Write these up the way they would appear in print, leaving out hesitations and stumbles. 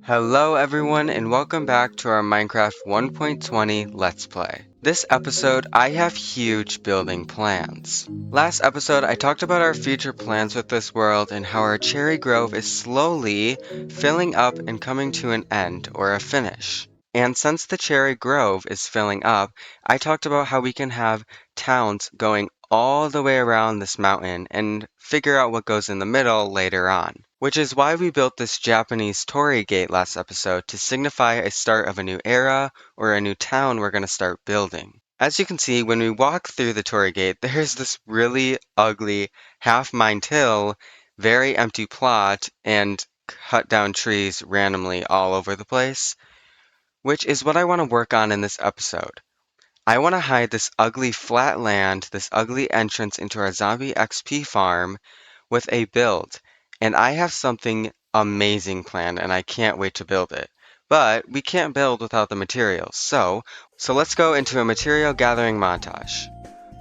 Hello everyone and welcome back to our Minecraft 1.20 Let's Play. This episode, I have huge building plans. Last episode, I talked about our future plans with this world and how our cherry grove is slowly filling up and coming to an end or a finish. And since the cherry grove is filling up, I talked about how we can have towns going all the way around this mountain and figure out what goes in the middle later on. Which is why we built this Japanese torii gate last episode to signify a start of a new era or a new town we're going to start building. As you can see, when we walk through the torii gate, there's this really ugly half-mined hill, very empty plot, and cut down trees randomly all over the place, which is what I want to work on in this episode. I want to hide this ugly flat land, this ugly entrance into our zombie XP farm with a build. And I have something amazing planned and I can't wait to build it. But we can't build without the materials. So let's go into a material gathering montage.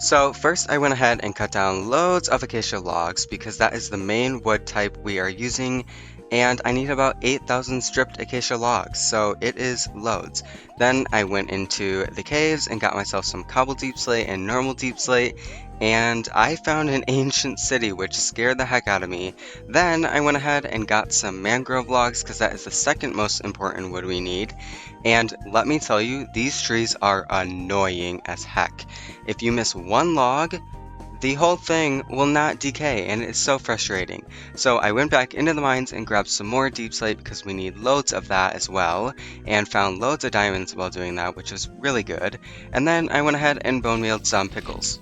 So first I went ahead and cut down loads of acacia logs because that is the main wood type we are using, and I need about 8,000 stripped acacia logs, so it is loads. Then I went into the caves and got myself some cobble deep slate and normal deep slate, and I found an ancient city which scared the heck out of me. Then I went ahead and got some mangrove logs because that is the second most important wood we need. And let me tell you, these trees are annoying as heck. If you miss one log, the whole thing will not decay, and it's so frustrating. So I went back into the mines and grabbed some more deep slate because we need loads of that as well, and found loads of diamonds while doing that, which was really good. And then I went ahead and bone mealed some pickles.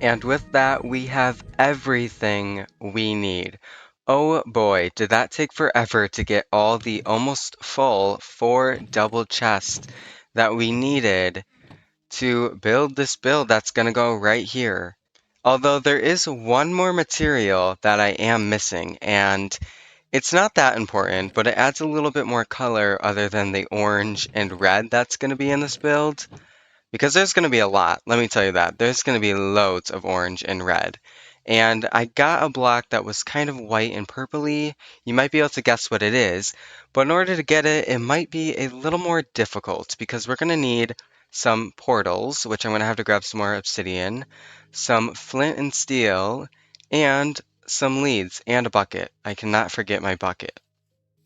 And with that, we have everything we need. Oh boy, did that take forever to get all the almost full 4 double chests that we needed to build this build that's going to go right here. Although there is one more material that I am missing, and it's not that important, but it adds a little bit more color other than the orange and red that's going to be in this build. Because there's going to be a lot, let me tell you that. There's going to be loads of orange and red. And I got a block that was kind of white and purpley. You might be able to guess what it is, but in order to get it, it might be a little more difficult because we're going to need some portals, which I'm going to have to grab some more obsidian, some flint and steel, and some leads and a bucket. I cannot forget my bucket.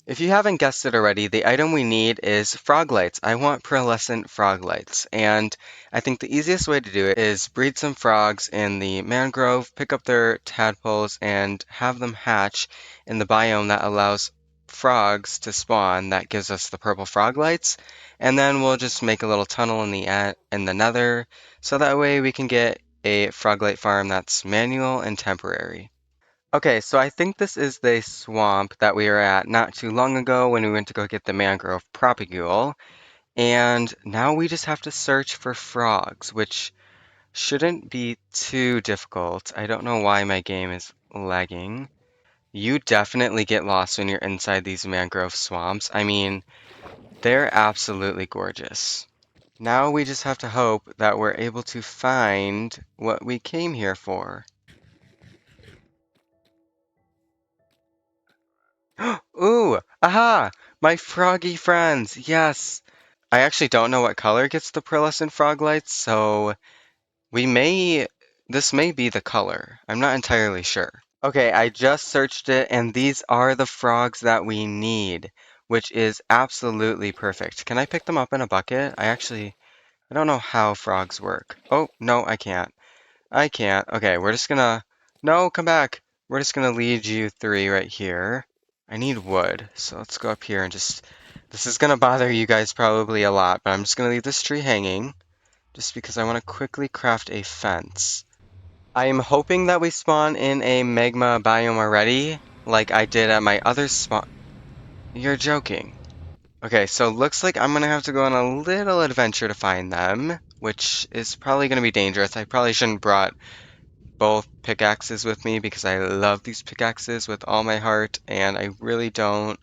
If you haven't guessed it already, the item we need is frog lights. I want pearlescent frog lights, and I think the easiest way to do it is breed some frogs in the mangrove, pick up their tadpoles, and have them hatch in the biome that allows frogs to spawn that gives us the purple frog lights, and then we'll just make a little tunnel in the nether, so that way we can get a frog light farm that's manual and temporary. Okay, so I think this is the swamp that we were at not too long ago when we went to go get the mangrove propagule. And now we just have to search for frogs, which shouldn't be too difficult. I don't know why my game is lagging. You definitely get lost when you're inside these mangrove swamps. I mean, they're absolutely gorgeous. Now we just have to hope that we're able to find what we came here for. Ooh, aha! My froggy friends, yes! I actually don't know what color gets the pearlescent frog lights, so we may, this may be the color. I'm not entirely sure. Okay, I just searched it, and these are the frogs that we need, which is absolutely perfect. Can I pick them up in a bucket? I don't know how frogs work. Oh, no, I can't. I can't. Okay, we're just gonna, no, come back. We're just gonna lead you three right here. I need wood, so let's go up here and just... This is going to bother you guys probably a lot, but I'm just going to leave this tree hanging, just because I want to quickly craft a fence. I am hoping that we spawn in a magma biome already, like I did at my other spawn... You're joking. Okay, so looks like I'm going to have to go on a little adventure to find them, which is probably going to be dangerous. I probably shouldn't brought both pickaxes with me because I love these pickaxes with all my heart, and I really don't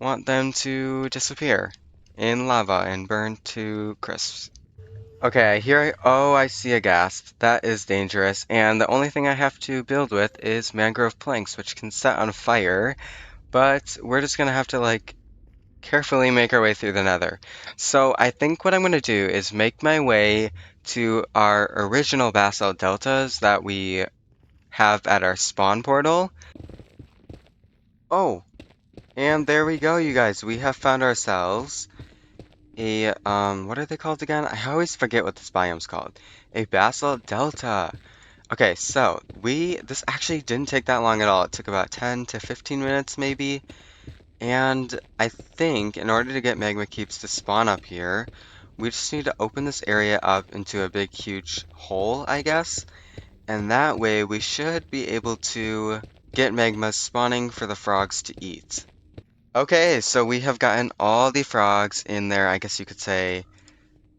want them to disappear in lava and burn to crisps. Okay, oh, I see a ghast. That is dangerous. And the only thing I have to build with is mangrove planks, which can set on fire. but we're just gonna have to like carefully make our way through the nether. So I think what I'm gonna do is make my way to our original basalt deltas that we have at our spawn portal. Oh, and there we go, you guys. We have found ourselves a, what are they called again? I always forget what this biome's called. A basalt delta. Okay, so this actually didn't take that long at all. It took about 10 to 15 minutes maybe. And I think in order to get magma cubes to spawn up here, we just need to open this area up into a big, huge hole, I guess. And that way we should be able to get magma spawning for the frogs to eat. Okay, so we have gotten all the frogs in their, I guess you could say,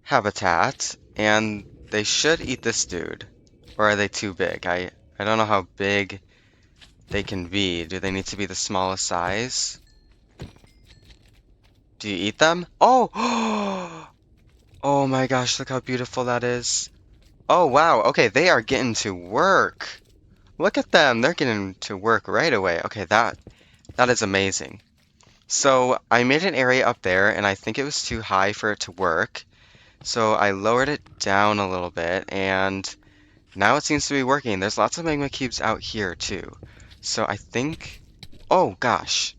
habitat, and they should eat this dude. Or are they too big? I don't know how big they can be. Do they need to be the smallest size? Do you eat them? Oh! Oh my gosh, look how beautiful that is. Oh wow, okay, they are getting to work. Look at them, they're getting to work right away. Okay, that is amazing. So I made an area up there and I think it was too high for it to work. So I lowered it down a little bit and now it seems to be working. There's lots of magma cubes out here too. So I think, oh gosh.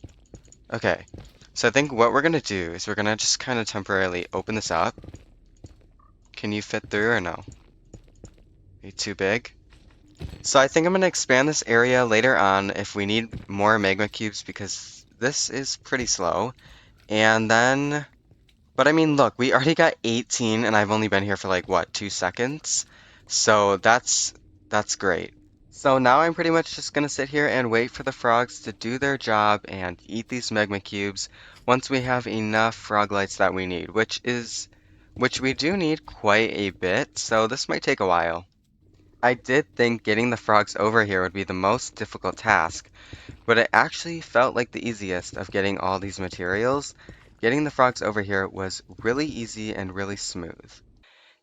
Okay. So I think what we're gonna do is we're gonna just kind of temporarily open this up. Can you fit through or no? Are you too big? So I think I'm gonna expand this area later on if we need more magma cubes because this is pretty slow. And then, but I mean, look, we already got 18 and I've only been here for like, what, 2 seconds? So that's great. So now I'm pretty much just gonna sit here and wait for the frogs to do their job and eat these magma cubes once we have enough frog lights that we need, which we do need quite a bit, so this might take a while. I did think getting the frogs over here would be the most difficult task, but it actually felt like the easiest of getting all these materials. Getting the frogs over here was really easy and really smooth.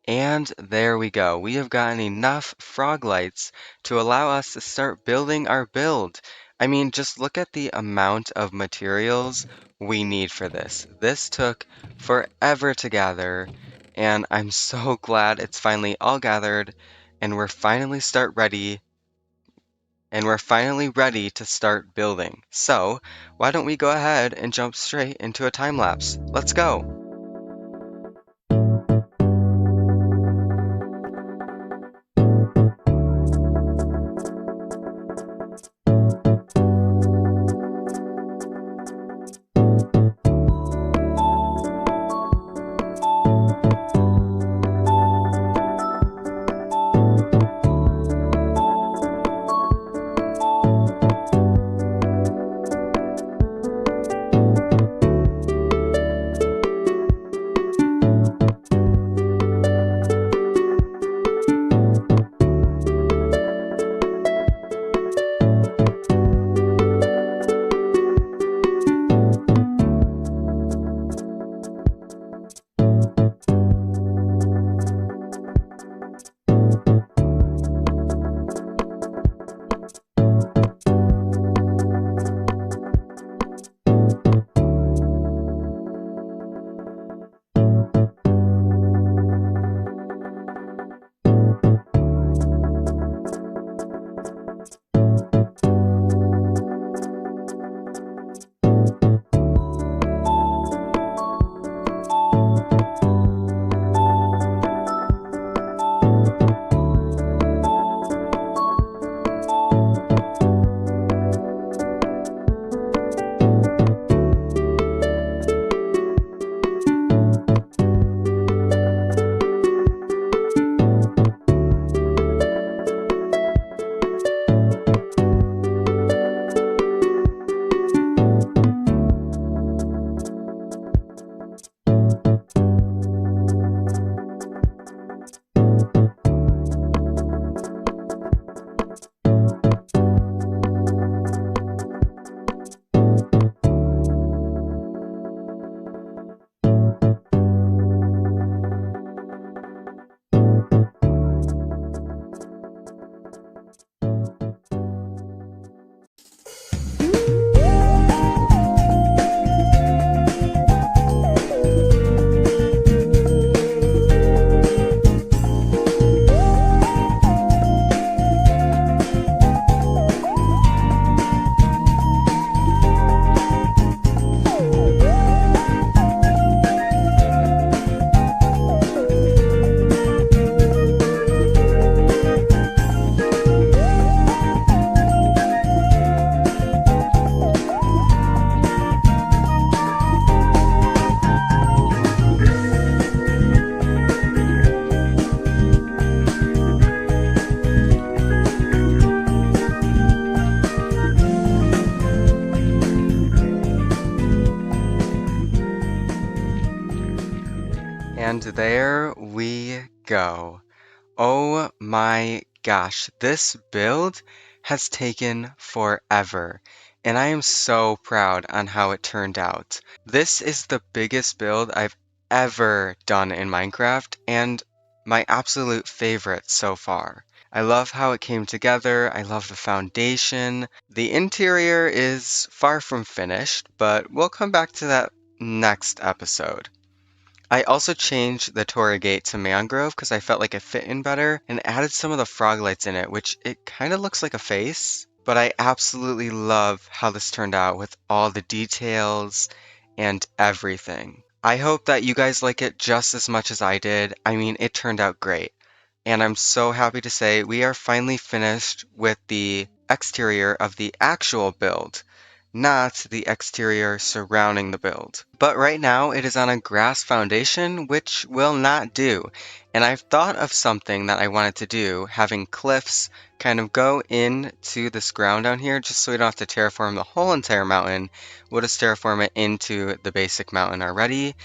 And there we go. We have gotten enough frog lights to allow us to start building our build. I mean, just look at the amount of materials we need for this. This took forever to gather, and I'm so glad it's finally all gathered, and we're finally ready to start building. So, why don't we go ahead and jump straight into a time lapse? Let's go. And there we go. Oh my gosh, this build has taken forever, and I am so proud on how it turned out. This is the biggest build I've ever done in Minecraft, and my absolute favorite so far. I love how it came together. I love the foundation. The interior is far from finished, but we'll come back to that next episode. I also changed the Torah gate to mangrove because I felt like it fit in better and added some of the frog lights in it, which it kind of looks like a face. But I absolutely love how this turned out with all the details and everything. I hope that you guys like it just as much as I did. I mean, it turned out great. And I'm so happy to say we are finally finished with the exterior of the actual build, not the exterior surrounding the build. But right now it is on a grass foundation, which will not do. And I've thought of something that I wanted to do, having cliffs kind of go into this ground down here, just so we don't have to terraform the whole entire mountain. We'll just terraform it into the basic mountain already.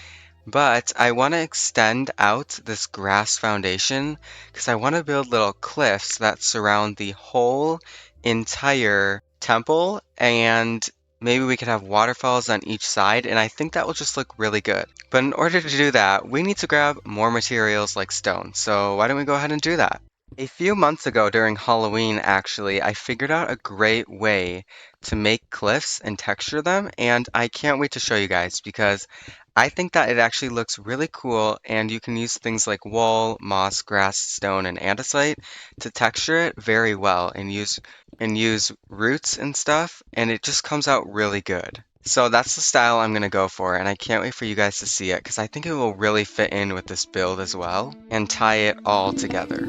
But I want to extend out this grass foundation because I want to build little cliffs that surround the whole entire temple, and maybe we could have waterfalls on each side, and I think that will just look really good. But in order to do that, we need to grab more materials like stone. So why don't we go ahead and do that? A few months ago during Halloween, actually, I figured out a great way to make cliffs and texture them, and I can't wait to show you guys because I think that it actually looks really cool, and you can use things like wool, moss, grass, stone, and andesite to texture it very well and use roots and stuff, and it just comes out really good. So that's the style I'm going to go for, and I can't wait for you guys to see it because I think it will really fit in with this build as well and tie it all together.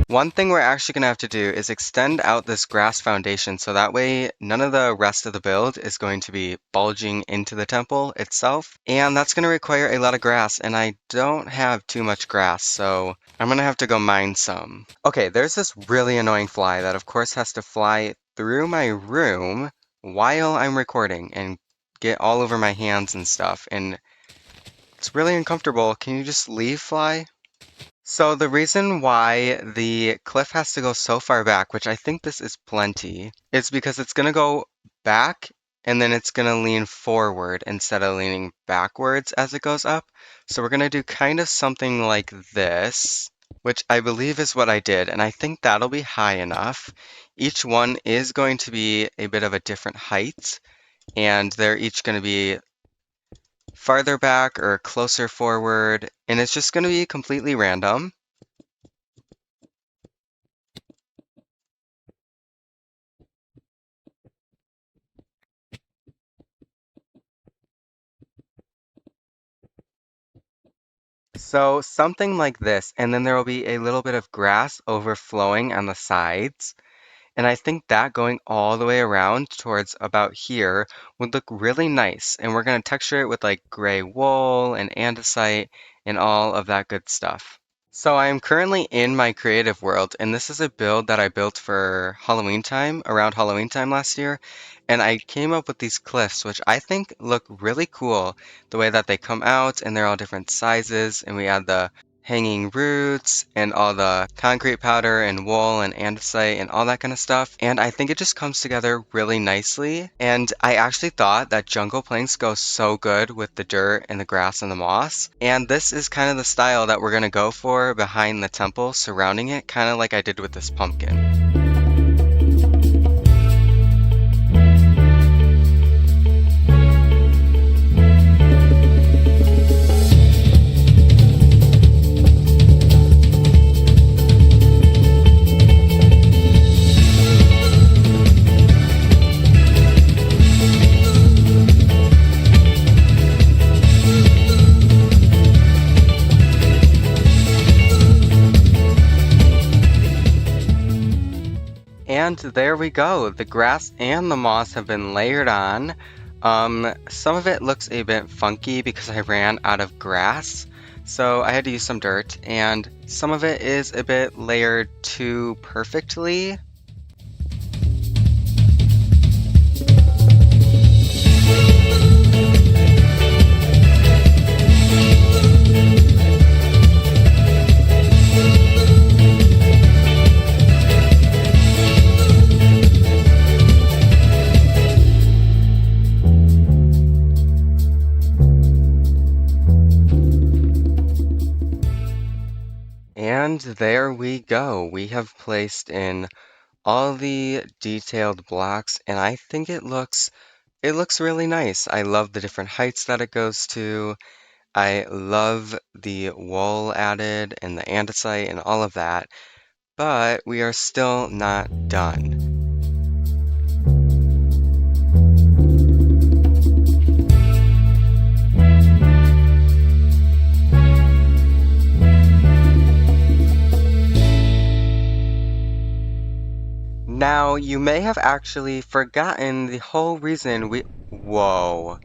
One thing we're actually going to have to do is extend out this grass foundation so that way none of the rest of the build is going to be bulging into the temple itself. And that's going to require a lot of grass, and I don't have too much grass, so I'm going to have to go mine some. Okay, there's this really annoying fly that of course has to fly through my room while I'm recording and get all over my hands and stuff, and it's really uncomfortable. Can you just leave, fly? So the reason why the cliff has to go so far back, which I think this is plenty, is because it's going to go back and then it's going to lean forward instead of leaning backwards as it goes up. So we're going to do kind of something like this, which I believe is what I did, and I think that'll be high enough. Each one is going to be a bit of a different height, and they're each going to be farther back or closer forward, and it's just going to be completely random. So something like this, and then there will be a little bit of grass overflowing on the sides. And I think that going all the way around towards about here would look really nice. And we're going to texture it with like gray wool and andesite and all of that good stuff. So I am currently in my creative world, and this is a build that I built for Halloween time, around Halloween time last year. And I came up with these cliffs, which I think look really cool, the way that they come out, and they're all different sizes, and we add the hanging roots and all the concrete powder and wool and andesite and all that kind of stuff. And I think it just comes together really nicely. And I actually thought that jungle planks go so good with the dirt and the grass and the moss. And this is kind of the style that we're going to go for behind the temple surrounding it, kind of like I did with this pumpkin. And there we go. The grass and the moss have been layered on. Some of it looks a bit funky because I ran out of grass, so I had to use some dirt, and some of it is a bit layered too perfectly. And there we go. We have placed in all the detailed blocks, and I think it looks really nice. I love the different heights that it goes to. I love the wall added and the andesite and all of that, but we are still not done. Now, you may have actually forgotten the whole reason we— Whoa.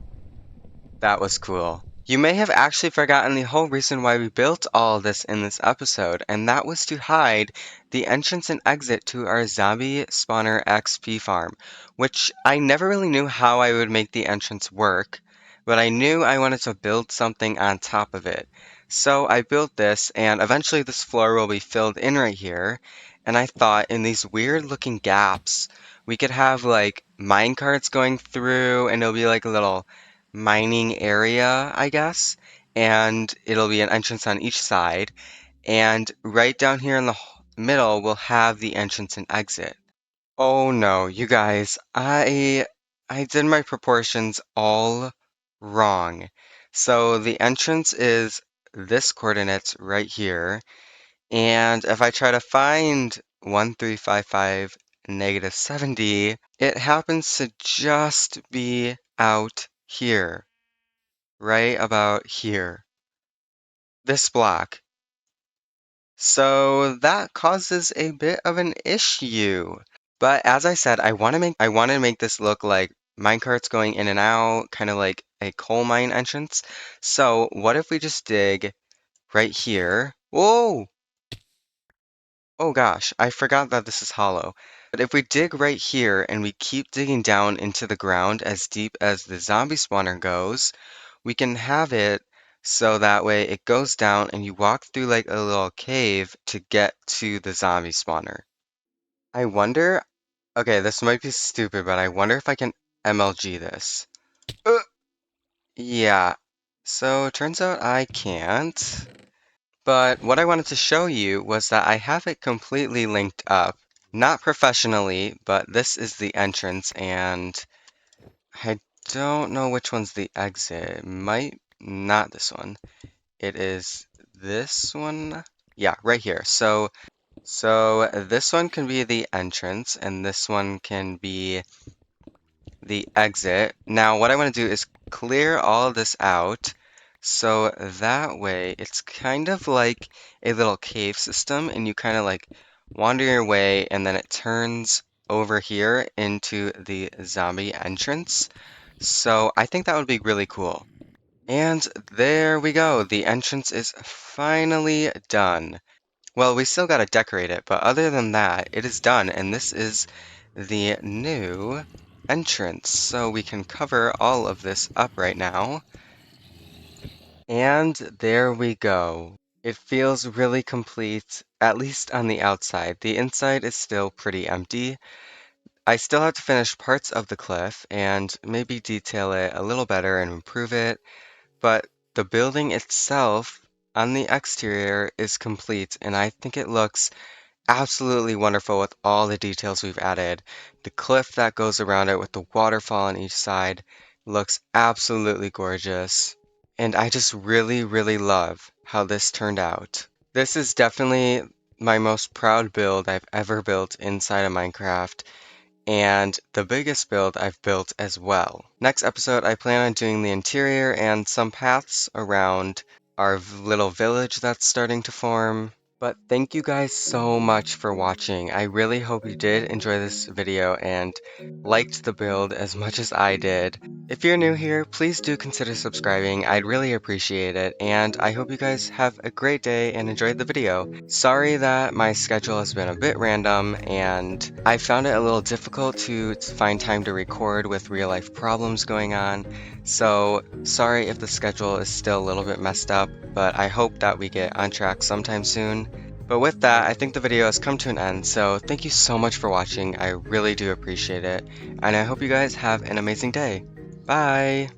That was cool. You may have actually forgotten the whole reason why we built all this in this episode, and that was to hide the entrance and exit to our zombie spawner XP farm, which I never really knew how I would make the entrance work, but I knew I wanted to build something on top of it. So I built this, and eventually this floor will be filled in right here, and I thought in these weird looking gaps, we could have like mine carts going through, and it'll be like a little mining area, I guess, and it'll be an entrance on each side. And right down here in the middle, we'll have the entrance and exit. Oh no, you guys, I did my proportions all wrong. So the entrance is this coordinates right here, and if I try to find 1355 -70, it happens to just be out here. Right about here, this block. So that causes a bit of an issue. But as I said, I want to make this look like minecarts going in and out, kind of like a coal mine entrance. So what if we just dig right here? Whoa! Oh gosh, I forgot that this is hollow. But if we dig right here and we keep digging down into the ground as deep as the zombie spawner goes, we can have it so that way it goes down and you walk through like a little cave to get to the zombie spawner. I wonder, okay, this might be stupid, but I wonder if I can MLG this. Uh, yeah, so it turns out I can't. But what I wanted to show you was that I have it completely linked up. Not professionally, but this is the entrance, and I don't know which one's the exit. It might not this one. It is this one. Yeah, right here. So this one can be the entrance, and this one can be the exit. Now, what I want to do is clear all of this out, so that way it's kind of like a little cave system, and you kind of like wander your way, and then it turns over here into the zombie entrance. So I think that would be really cool. And there we go. The entrance is finally done. Well, we still gotta decorate it, but other than that, it is done, and this is the new entrance. So we can cover all of this up right now. And there we go. It feels really complete, at least on the outside. The inside is still pretty empty. I still have to finish parts of the cliff and maybe detail it a little better and improve it. But the building itself on the exterior is complete, and I think it looks absolutely wonderful with all the details we've added. The cliff that goes around it with the waterfall on each side looks absolutely gorgeous. And I just really, really love how this turned out. This is definitely my most proud build I've ever built inside of Minecraft, and the biggest build I've built as well. Next episode, I plan on doing the interior and some paths around our little village that's starting to form. But thank you guys so much for watching. I really hope you did enjoy this video and liked the build as much as I did. If you're new here, please do consider subscribing. I'd really appreciate it. And I hope you guys have a great day and enjoyed the video. Sorry that my schedule has been a bit random and I found it a little difficult to find time to record with real life problems going on. So sorry if the schedule is still a little bit messed up, but I hope that we get on track sometime soon. But with that, I think the video has come to an end, so thank you so much for watching. I really do appreciate it, and I hope you guys have an amazing day. Bye!